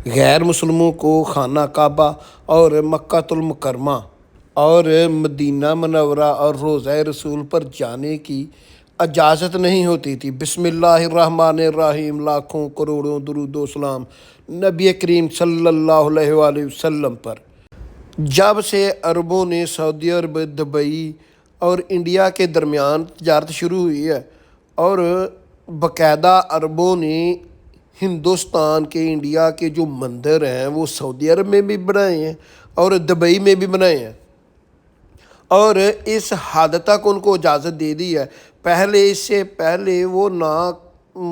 غیر مسلموں کو خانہ کعبہ اور مکۃ المکرمہ اور مدینہ منورہ اور روضہ رسول پر جانے کی اجازت نہیں ہوتی تھی۔ بسم اللہ الرحمن الرحیم، لاکھوں کروڑوں درود و سلام نبی کریم صلی اللہ علیہ وآلہ وسلم پر۔ جب سے عربوں نے سعودی عرب، دبئی اور انڈیا کے درمیان تجارت شروع ہوئی ہے اور باقاعدہ عربوں نے ہندوستان کے، انڈیا کے جو مندر ہیں وہ سعودی عرب میں بھی بنائے ہیں اور دبئی میں بھی بنائے ہیں، اور اس حد تک ان کو اجازت دے دی ہے۔ اس سے پہلے وہ نہ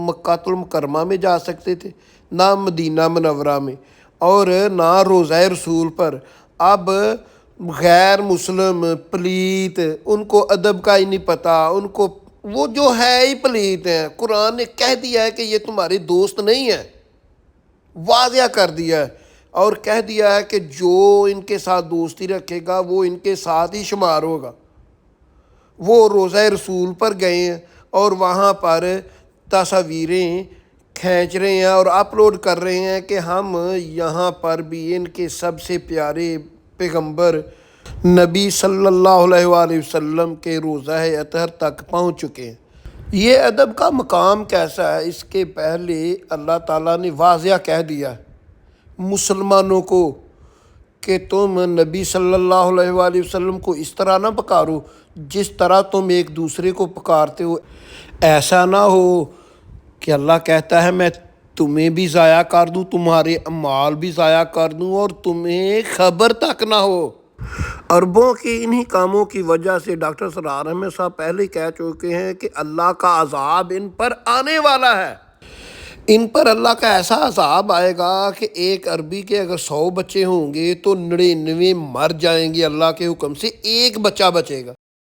مکۃ المکرمہ میں جا سکتے تھے، نہ مدینہ منورہ میں، اور نہ روضہ رسول پر۔ اب غیر مسلم پلیت، ان کو ادب کا ہی نہیں پتہ، ان کو وہ جو ہے ہی پلیت ہیں۔ قرآن نے کہہ دیا ہے کہ یہ تمہارے دوست نہیں ہیں، واضح کر دیا ہے، اور کہہ دیا ہے کہ جو ان کے ساتھ دوستی رکھے گا وہ ان کے ساتھ ہی شمار ہوگا۔ وہ روضہ رسول پر گئے ہیں اور وہاں پر تصاویریں کھینچ رہے ہیں اور اپلوڈ کر رہے ہیں کہ ہم یہاں پر بھی ان کے سب سے پیارے پیغمبر نبی صلی اللہ علیہ وآلہ وسلم کے روضہ اطہر تک پہنچ چکے ہیں۔ یہ ادب کا مقام کیسا ہے، اس کے پہلے اللہ تعالیٰ نے واضح کہہ دیا مسلمانوں کو کہ تم نبی صلی اللہ علیہ وآلہ وسلم کو اس طرح نہ پکارو جس طرح تم ایک دوسرے کو پکارتے ہو۔ ایسا نہ ہو کہ اللہ کہتا ہے میں تمہیں بھی ضائع کر دوں، تمہارے اعمال بھی ضائع کر دوں اور تمہیں خبر تک نہ ہو۔ عربوں کے انہی کاموں کی وجہ سے ڈاکٹر سرار احمد صاحب پہلے کہہ چکے ہیں کہ اللہ کا عذاب ان پر آنے والا ہے۔ ان پر اللہ کا ایسا عذاب آئے گا کہ ایک عربی کے اگر 100 بچے ہوں گے تو 99 مر جائیں گے اللہ کے حکم سے، ایک بچہ بچے گا۔